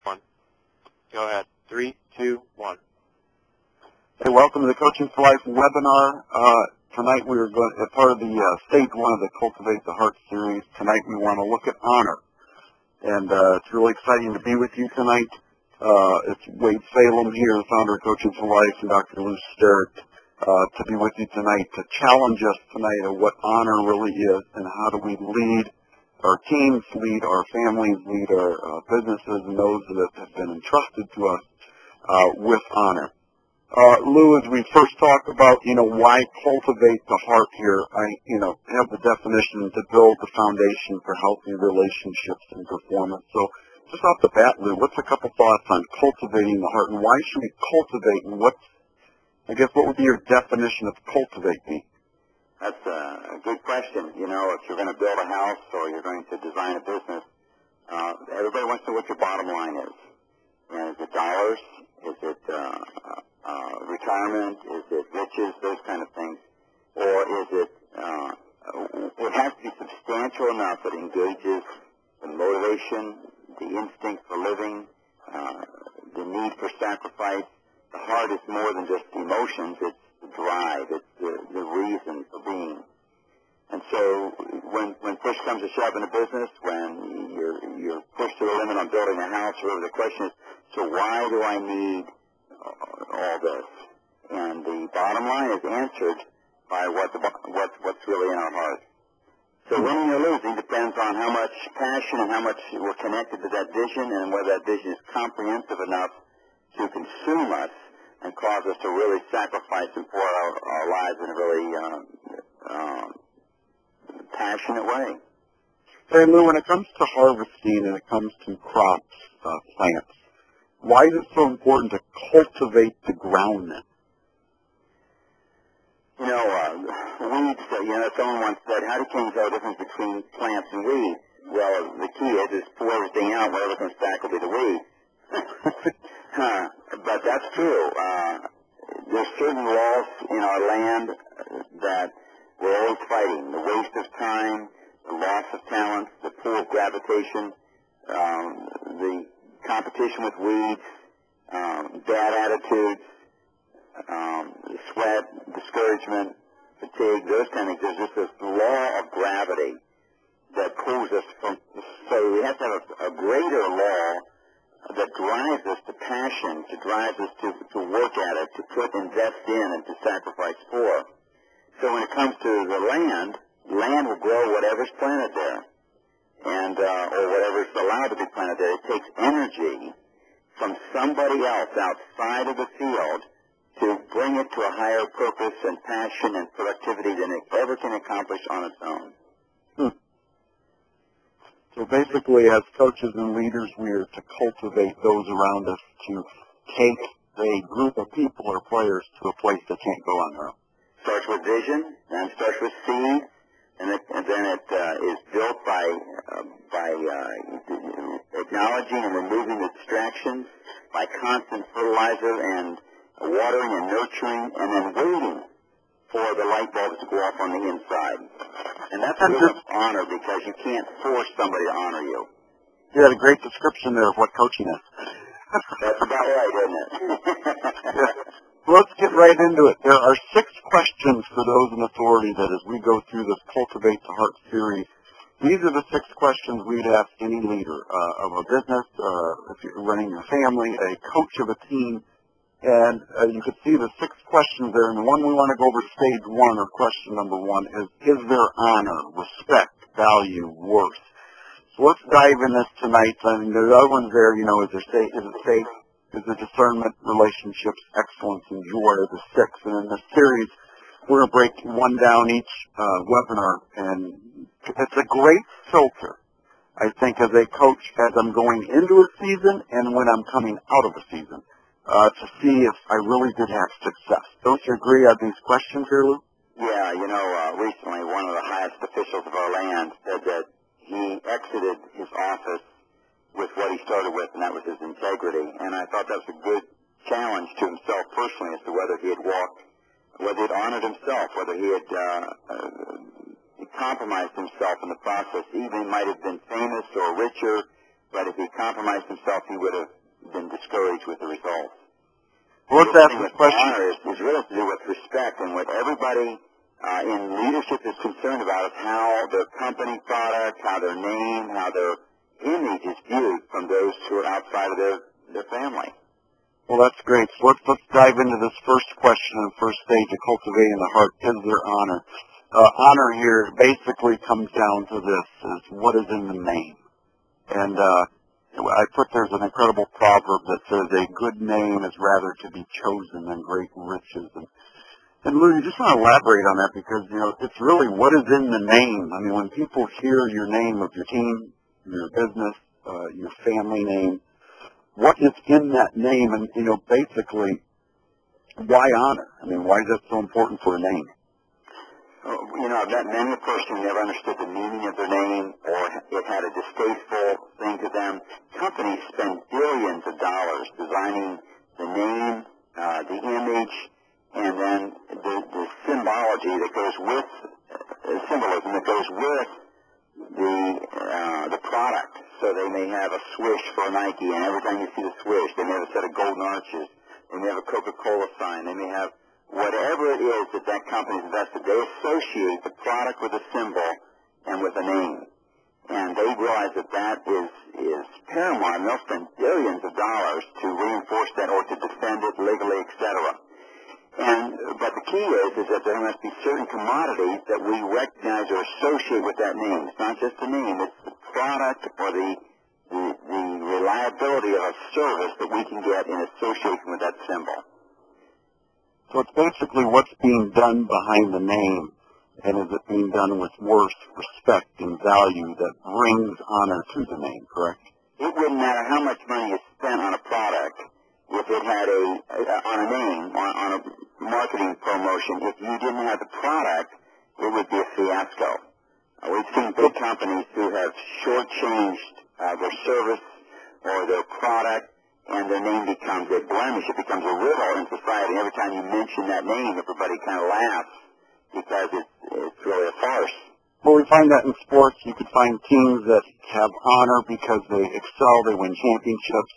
One. Go ahead. 3, 2, 1. Hey, welcome to the Coaching for Life webinar. Tonight we are going, as part of the stage one of the Cultivate the Heart series. Tonight we want to look at honor, and it's really exciting to be with you tonight. It's Wade Salem here, the founder of Coaching for Life, and Dr. Lou Sterrett, to be with you tonight to challenge us tonight of what honor really is and how do we lead our teams, lead our families, lead our businesses and those that have been entrusted to us with honor. Lou, as we first talk about, why cultivate the heart here, I, have the definition to build the foundation for healthy relationships and performance. So just off the bat, Lou, what's a couple thoughts on cultivating the heart, and why should we cultivate, and what would be your definition of cultivate be? That's a good question. If you're going to build a house or you're going to design a business, everybody wants to know what your bottom line is. Is it dollars? Is it retirement? Is it riches? Those kind of things. Or is it, it has to be substantial enough that it engages the motivation, the instinct for living, the need for sacrifice. The heart is more than just emotions. It's the drive. It's the reason for being. And so when push comes to shove in a business, when you're pushed to the limit on building a house, or whatever, the question is, so why do I need all this? And the bottom line is answered by what's really in our heart. So winning or losing depends on how much passion and how much we're connected to that vision, and whether that vision is comprehensive enough to consume us and cause us to really sacrifice and pour our lives in a really passionate way. Hey, Lou, when it comes to harvesting and it comes to crops, plants, why is it so important to cultivate the ground then? Weeds, someone once said, how do kings tell the difference between plants and weeds? Well, the key is pull everything out, whatever comes back will be the weeds. But that's true. There's certain laws in our land that we're always fighting. The waste of time, the loss of talent, the pull of gravitation, the competition with weeds, bad attitudes, the sweat, discouragement, fatigue, those kind of things. There's just this law of gravity that pulls us from. So we have to have a greater law that drives us to passion, to drive us to work at it, to invest in, and to sacrifice for. So when it comes to the land will grow whatever's planted there, and or whatever's allowed to be planted there. It takes energy from somebody else outside of the field to bring it to a higher purpose and passion and productivity than it ever can accomplish on its own. So basically, as coaches and leaders, we are to cultivate those around us to take a group of people or players to a place they can't go on their own. Starts with vision, and starts with seed, and then it is built by acknowledging and removing the distractions, by constant fertilizer and watering and nurturing, and then waiting for the light bulbs to go off on the inside. And that's a real honor, because you can't force somebody to honor you. You had a great description there of what coaching is. That's about right, isn't it? Yeah. Let's get right into it. There are 6 questions for those in authority that as we go through this Cultivate the Heart series, these are the 6 questions we'd ask any leader of a business, if you're running your family, a coach of a team. And you can see the 6 questions there. And the one we want to go over, stage 1, or question number 1, is there honor, respect, value, worth? So let's dive in this tonight. I mean, the other ones there, is it safe? Is the discernment, relationships, excellence, and joy are the 6. And in this series, we're going to break one down each webinar. And it's a great filter, I think, as a coach, as I'm going into a season and when I'm coming out of a season, to see if I really did have success. Don't you agree on these questions here, Lou? Yeah, recently one of the highest officials of our land said that he exited his office with what he started with, and that was his integrity. And I thought that was a good challenge to himself personally as to whether he had honored himself, whether he had compromised himself in the process. Even he might have been famous or richer, but if he compromised himself, he would have been discouraged with the results. Well, let's ask this question. Honor is really to do with respect, and what everybody in leadership is concerned about is how their company product, how their name, how their image is viewed from those who are outside of their family. Well, that's great. So let's dive into this first question and first stage of cultivating the heart. Is there honor? Honor here basically comes down to this, is what is in the name. And I put there's an incredible proverb that says a good name is rather to be chosen than great riches. And Lou, you just want to elaborate on that because, you know, it's really what is in the name. I mean, when people hear your name of your team, your business, your family name, what is in that name? And, you know, basically, why honor? I mean, why is that so important for a name? You know, I've met many a person who never understood the meaning of their name or it had a distasteful thing to them. Companies spend billions of dollars designing the name, the image, and then the symbology that goes with, symbolism that goes with the product. So they may have a swish for Nike, and every time you see the swish, they may have a set of golden arches. They may have a Coca-Cola sign. They may have whatever it is that that company's invested. They associate the product with a symbol and with a name. And they realize that that is paramount, and they'll spend billions of dollars to reinforce that or to defend it legally, etc. But the key is that there must be certain commodities that we recognize or associate with that name. It's not just the name, it's the product or the reliability of a service that we can get in association with that symbol. So it's basically what's being done behind the name, and is it being done with worth, respect, and value that brings honor to the name, correct? It wouldn't matter how much money you spent on a product if it had on a name, on a marketing promotion. If you didn't have the product, it would be a fiasco. We've seen big companies who have shortchanged their service or their product, and their name becomes a blemish. It becomes a riddle in society. Every time you mention that name, everybody kind of laughs because it's really a farce. Well, we find that in sports. You could find teams that have honor because they excel, they win championships,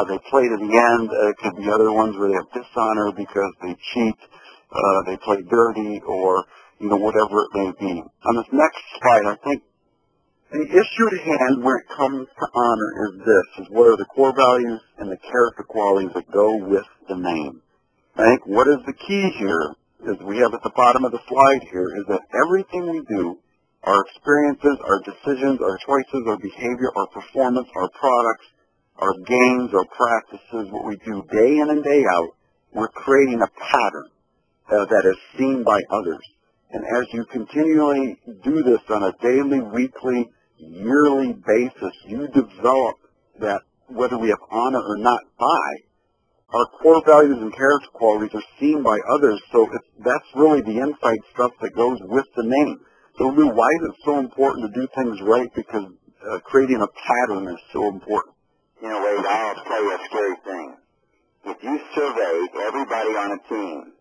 they play to the end. It could be other ones where they have dishonor because they cheat, they play dirty, or, you know, whatever it may be. On this next slide, I think the issue at hand when it comes to honor is this, is what are the core values and the character qualities that go with the name. I think what is the key here, is we have at the bottom of the slide here, is that everything we do, our experiences, our decisions, our choices, our behavior, our performance, our products, our gains, our practices, what we do day in and day out, we're creating a pattern that is seen by others. And as you continually do this on a daily, weekly, yearly basis, you develop that, whether we have honor or not, by our core values and character qualities are seen by others. So that's really the inside stuff that goes with the name. So Lou, why is it so important to do things right? Because creating a pattern is so important. You know, Wade, I'll tell you a scary thing. If you surveyed everybody on a team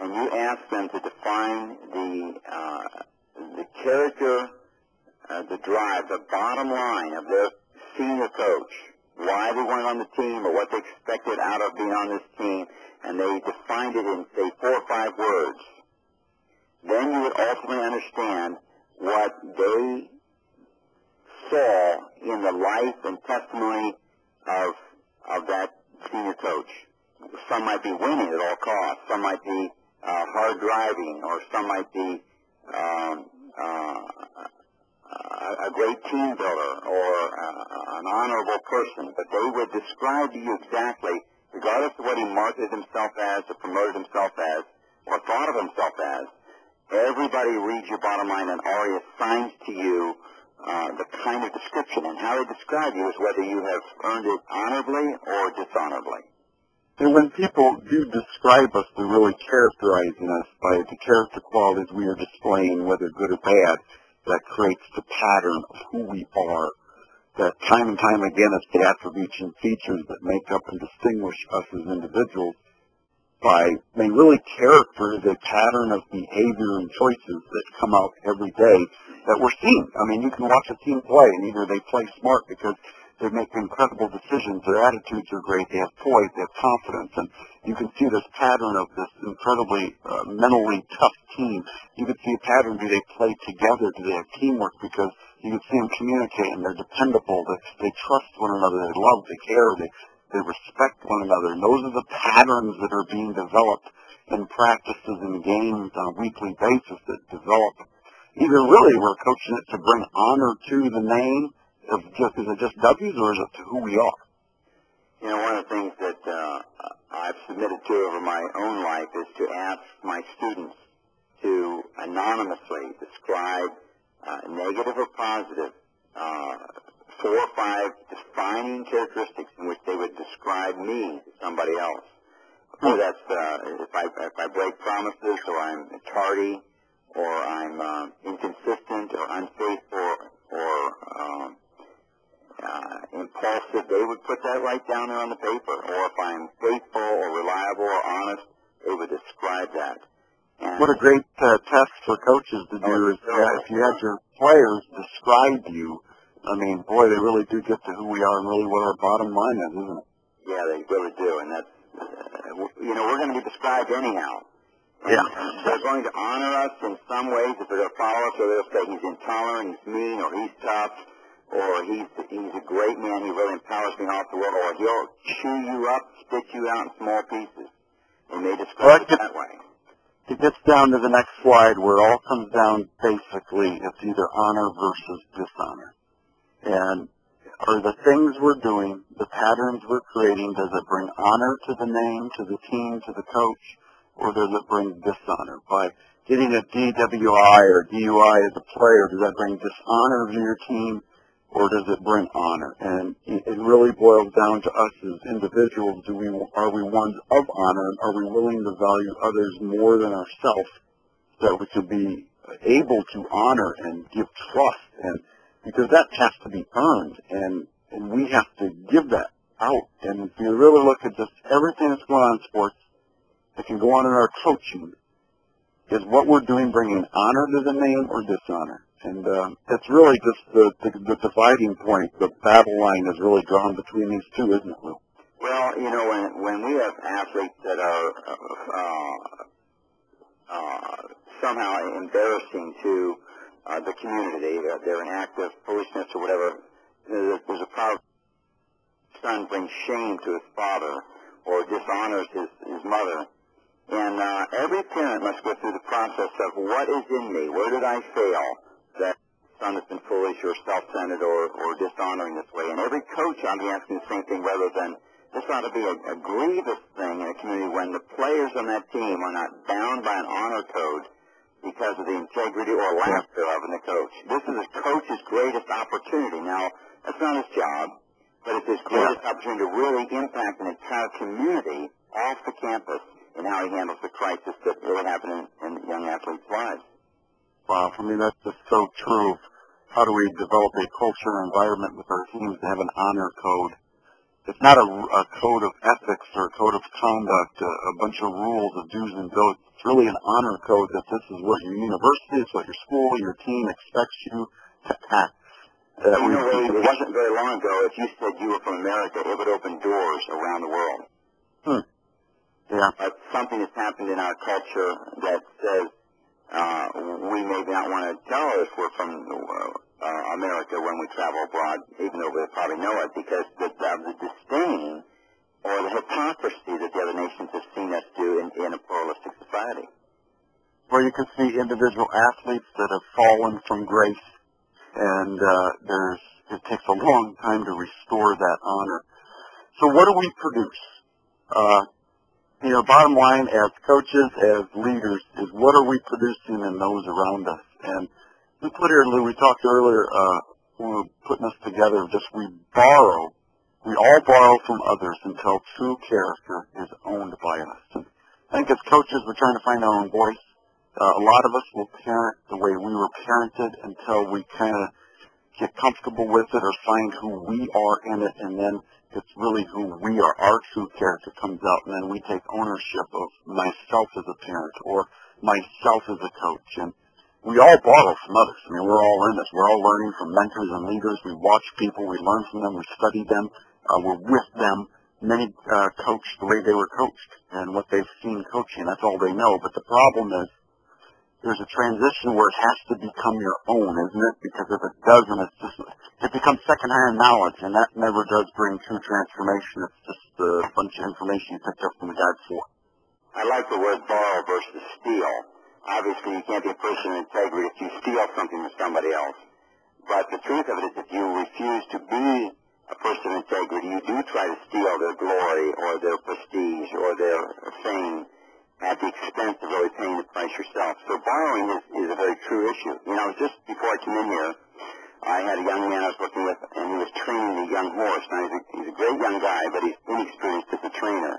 and you asked them to define the character, the drive, the bottom line of their senior coach, why they weren't on the team or what they expected out of being on this team, and they defined it in, say, 4 or 5 words, then you would ultimately understand what they saw in the life and testimony of that senior coach. Some might be winning at all costs. Some might be hard driving, or some might be a great team builder or an honorable person. But they would describe to you exactly, regardless of what he marketed himself as or promoted himself as or thought of himself as, everybody reads your bottom line and already assigns to you the kind of description. And how they describe you is whether you have earned it honorably or dishonorably. And when people do describe us, they're really characterizing us by the character qualities we are displaying, whether good or bad, that creates the pattern of who we are. That time and time again, it's the attributes and features that make up and distinguish us as individuals. by, really character is a pattern of behavior and choices that come out every day that we're seeing. You can watch a team play, and either they play smart because they make incredible decisions, their attitudes are great, they have poise, they have confidence, and you can see this pattern of this incredibly mentally tough team. You can see a pattern, do they play together, do they have teamwork, because you can see them communicate, and they're dependable, they trust one another, they love, they care, they respect one another, and those are the patterns that are being developed in practices and games on a weekly basis that develop. Either really we're coaching it to bring honor to the name, is it just W's, or is it to who we are? One of the things that I've submitted to over my own life is to ask my students to anonymously describe, negative or positive, 4 or 5 defining characteristics in which they would describe me to somebody else. Whether that's if I break promises, or I'm tardy, or I'm inconsistent, or unfaithful, or impulsive, they would put that right down there on the paper. Or if I'm faithful or reliable or honest, they would describe that. And what a great test for coaches to do is if you had your players describe you, boy, they really do get to who we are and really what our bottom line is, isn't it? Yeah, they really do, and that's, we're going to be described anyhow. Yeah. And they're going to honor us in some ways if they're going to follow us, or they'll say he's intolerant, he's mean, or he's tough, or he's a great man, he really empowers me off the world, or he'll chew you up, spit you out in small pieces. They may describe it that way. It gets down to the next slide where it all comes down, basically, it's either honor versus dishonor. And are the things we're doing, the patterns we're creating, does it bring honor to the name, to the team, to the coach, or does it bring dishonor? By getting a DWI or DUI as a player, does that bring dishonor to your team, or does it bring honor? And it really boils down to us as individuals. Are we ones of honor, and are we willing to value others more than ourselves, so that we can be able to honor and give trust? And because that has to be earned, and we have to give that out. And if you really look at just everything that's going on in sports, that can go on in our coaching, is what we're doing bringing honor to the name or dishonor? And it's really just the dividing point, the battle line is really drawn between these two, isn't it, Lou? Well, when we have athletes that are somehow embarrassing to the community, they're an act of foolishness or whatever, there's a proverb, son brings shame to his father or dishonors his mother. And every parent must go through the process of what is in me, where did I fail, that son has been foolish or self-centered or dishonoring this way. And every coach ought to be asking the same thing, rather than this ought to be a grievous thing in a community when the players on that team are not bound by an honor code because of the integrity or lack thereof in the coach. This is a coach's greatest opportunity. Now, that's not his job, but it's his greatest opportunity to really impact an entire community off the campus in how he handles the crisis that really happen in young athletes' lives. Wow, for me that's just so true. How do we develop a culture and environment with our teams to have an honor code? It's not a code of ethics or a code of conduct, a bunch of rules of do's and don'ts. It's really an honor code that this is what your university, it's what your school, your team expects you to act. It wasn't very long ago, if you said you were from America, it would open doors around the world. Yeah. But something has happened in our culture that says we may not want to tell if we're from America when we travel abroad, even though they probably know it, because the disdain or the hypocrisy that the other nations have seen us do in a pluralistic society. Well, you can see individual athletes that have fallen from grace, and it takes a long time to restore that honor. So what do we produce? Bottom line, as coaches, as leaders, is what are we producing in those around us? And we put here, Lou, we talked earlier when we were putting this together, we all borrow from others until true character is owned by us. And I think as coaches, we're trying to find our own voice. A lot of us will parent the way we were parented until we kind of get comfortable with it or find who we are in it, and then it's really who we are. Our true character comes out, and then we take ownership of myself as a parent or myself as a coach. And we all borrow from others. I mean, we're all in this. We're all learning from mentors and leaders. We watch people. We learn from them. We study them. We're with them. Many coach the way they were coached and what they've seen coaching. That's all they know. But the problem is there's a transition where it has to become your own, isn't it? Because if it doesn't, it becomes secondhand knowledge, and that never does bring true transformation. It's just a bunch of information you picked up from the guide for. I like the word borrow versus steal. Obviously, you can't be a person of integrity if you steal something from somebody else. But the truth of it is, if you refuse to be a person of integrity, you do try to steal their glory or their prestige or their fame at the expense of really paying the price yourself. So borrowing is a very true issue. You know, just before I came in here, I had a young man I was working with, and he was training a young horse. Now, he's a great young guy, but he's inexperienced as a trainer.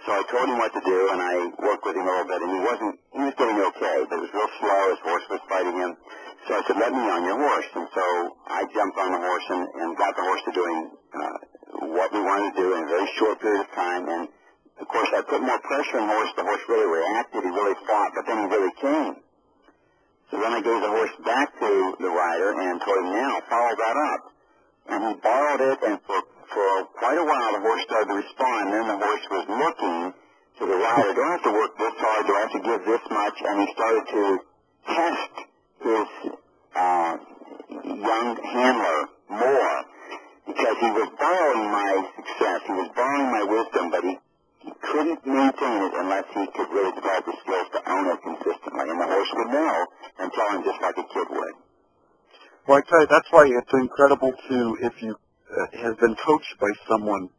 So I told him what to do, and I worked with him a little bit, and he was getting okay, but it was real slow. His horse was fighting him. So I said, let me on your horse. And so I jumped on the horse and got the horse to doing what we wanted to do in a very short period of time. And, of course, I put more pressure on the horse. The horse really reacted. He really fought, but then he really came. So then I gave the horse back to the rider and told him, now, follow that up. And he borrowed it, and for quite a while the horse started to respond. Then the horse was looking to the rider, do I have to work this hard? Do I have to give this much? And he started to test his young handler more because he was borrowing my success. He was borrowing my wisdom, but he couldn't maintain it unless he could really develop the skills to own it consistently. And the horse would know and tell him just like a kid would. Well, I tell you, that's why it's incredible if you have been coached by someone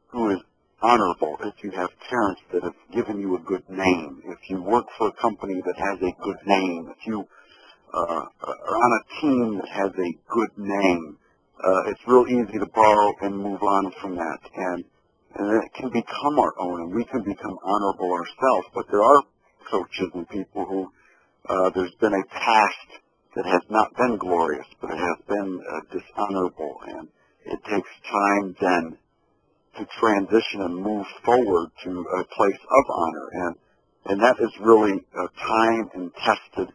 who is honorable, if you have parents that have given you a good name, if you work for a company that has a good name, if you are on a team that has a good name, it's real easy to borrow and move on from that. And it can become our own, and we can become honorable ourselves. But there are coaches and people who there's been a past that has not been glorious, but it has been dishonorable, and it takes time then to transition and move forward to a place of honor, and that is really time and tested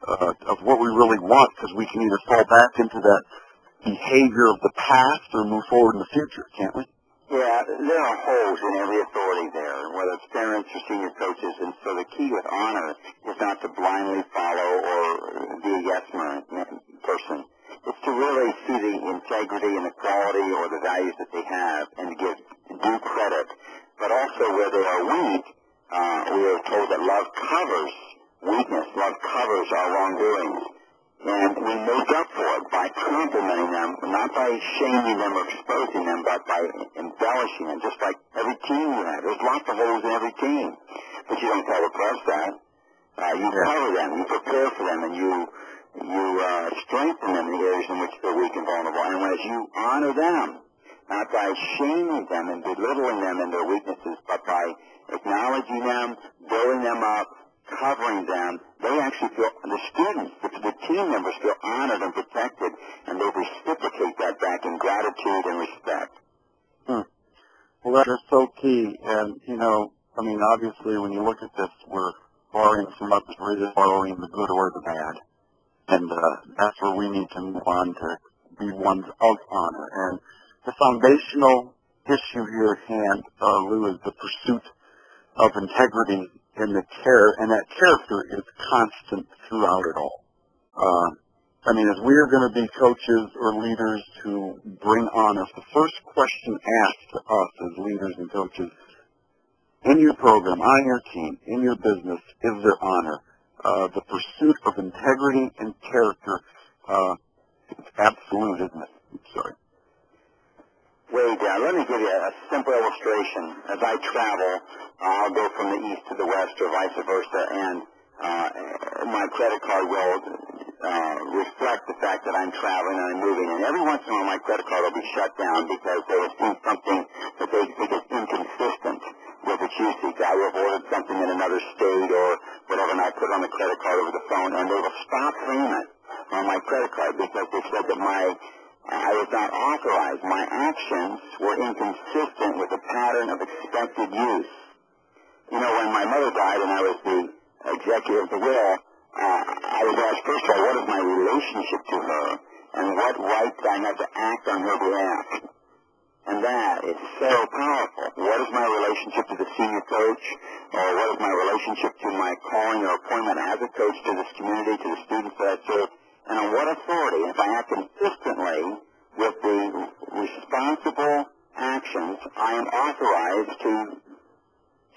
of what we really want, because we can either fall back into that behavior of the past or move forward in the future, can't we? Yeah, there are holes in every authority there, whether it's parents or senior coaches, and so the key with honor is not to blindly follow or be a yes-man person. It's to really see the integrity and the quality or the values that they have and to give due credit. But also where they are weak, we are told that love covers weakness. Love covers our wrongdoings. And we make up for it by complimenting them, not by shaming them or exposing them, but by embellishing them, just like every team you have. There's lots of holes in every team, but you don't tell the press that. You cover them, you prepare for them, and you strengthen them in the areas in which they're weak and vulnerable. And as you honor them, not by shaming them and belittling them in their weaknesses, but by acknowledging them, building them up, covering them, they actually feel, the students, the team members feel honored and protected, and they reciprocate that back in gratitude and respect. Well, that is so key. And, you know, I mean, obviously, when you look at this, we're borrowing from others, we're either borrowing the good or the bad. And that's where we need to move on to be ones of honor. And the foundational issue here at hand, Lou, is the pursuit of integrity in the care, and that character is constant throughout it all. I mean, as we are going to be coaches or leaders who bring honor, the first question asked to us as leaders and coaches, in your program, on your team, in your business, is there honor? The pursuit of integrity and character, it's absolute, isn't it? I'm sorry. Wade, let me give you a simple illustration. As I travel, I'll go from the east to the west or vice versa, and my credit card will reflect the fact that I'm traveling and I'm moving. And every once in a while, my credit card will be shut down because they have seen something that they think is inconsistent with its usage. I will have ordered something in another state or whatever, and I put it on the credit card over the phone, and they will stop payment on my credit card because they said that I was not authorized. My actions were inconsistent with the pattern of expected use. You know, when my mother died and I was the executor of the will, I was asked, first of all, what is my relationship to her, and what right do I have to act on her behalf? And that is so powerful. What is my relationship to the senior coach, or what is my relationship to my calling or appointment as a coach to this community, to the students that I serve, and on what authority? If I act consistently with the responsible actions, I am authorized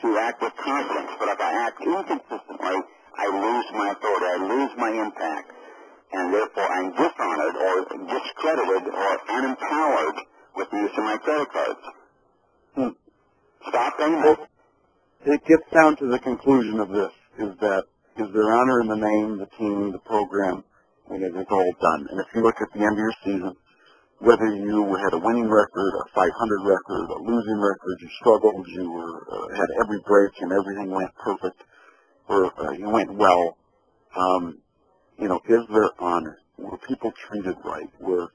to act with confidence. But if I act inconsistently, I lose my authority, I lose my impact, and therefore I'm dishonored or discredited or unempowered with the use of my credit cards. Stop saying that. It gets down to the conclusion of this, is there honor in the name, the team, the program, when it is all done. And if you look at the end of your season, whether you had a winning record, a 500 record, a losing record, you struggled, you had every break and everything went perfect, or you went well, you know, is there honor? Were people treated right? Were,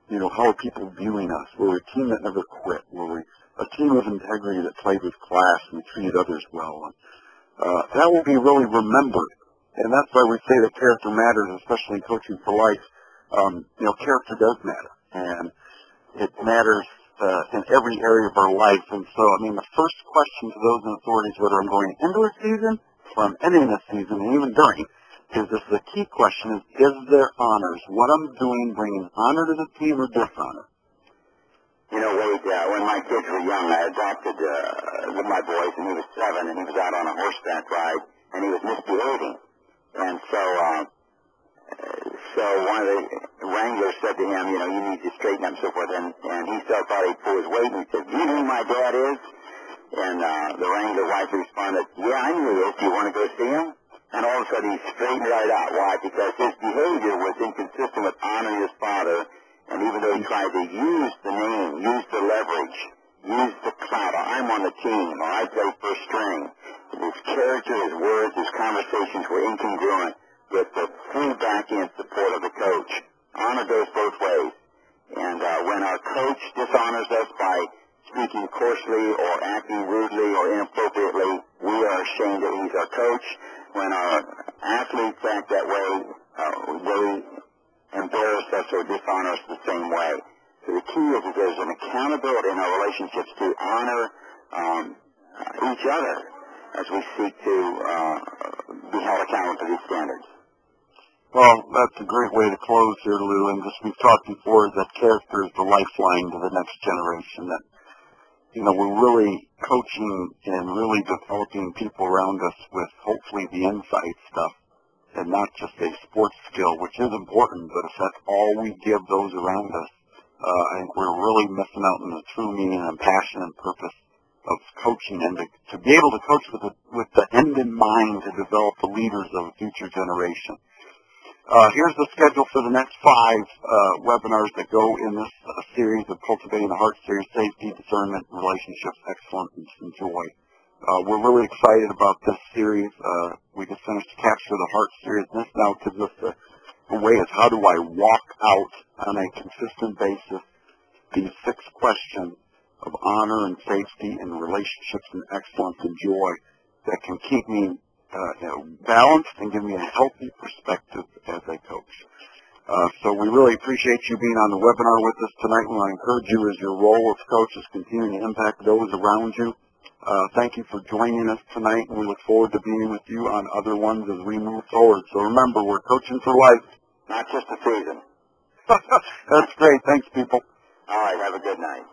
you know, how are people viewing us? Were we a team that never quit? Were we a team of integrity that played with class and treated others well? That will be really remembered. And that's why we say that character matters, especially in coaching for life. You know, character does matter. And it matters in every area of our life. And so, I mean, the first question to those in authorities, whether I'm going into a season or I'm ending a season, and even during, is this the key question is there honors? What I'm doing bringing honor to the team or dishonor? You know, Wade, when my kids were young, I adopted one of my boys, and he was 7, and he was out on a horseback ride, and he was misbehaving. And so one of the wranglers said to him, you know, you need to straighten up and so forth, and he still thought he'd pull his weight, and he said, do you know who my dad is? And the wrangler wife responded, yeah, I knew this. Do you want to go see him? And all of a sudden he straightened right out. Why? Because his behavior was inconsistent with honoring his father, and even though he tried to use the name, use the leverage, use the clout, I'm on the team, or I play first string, his character, his words, his conversations were incongruent with the full backing and support of the coach. Honor goes both ways. And when our coach dishonors us by speaking coarsely or acting rudely or inappropriately, we are ashamed that he's our coach. When our athletes act that way, they embarrass us or dishonor us the same way. So the key is that there's an accountability in our relationships to honor each other as we seek to be held accountable to these standards. Well, that's a great way to close here, Lou. And as we've talked before, that character is the lifeline to the next generation. That, you know, we're really coaching and really developing people around us with hopefully the inside stuff and not just a sports skill, which is important, but if that's all we give those around us, I think we're really missing out on the true meaning and passion and purpose of coaching, and to be able to coach with the end in mind to develop the leaders of a future generation. Here's the schedule for the next 5 webinars that go in this series of Cultivating the Heart series: safety, discernment, relationships, excellence, and joy. We're really excited about this series. We just finished Capture the Heart series. This now gives us a way of how do I walk out on a consistent basis these 6 questions of honor and safety and relationships and excellence and joy that can keep me balanced and give me a healthy perspective as a coach. So we really appreciate you being on the webinar with us tonight. We want to encourage you as your role as coach is continuing to impact those around you. Thank you for joining us tonight, and we look forward to being with you on other ones as we move forward. So remember, we're coaching for life. Not just a season. That's great. Thanks, people. All right. Have a good night.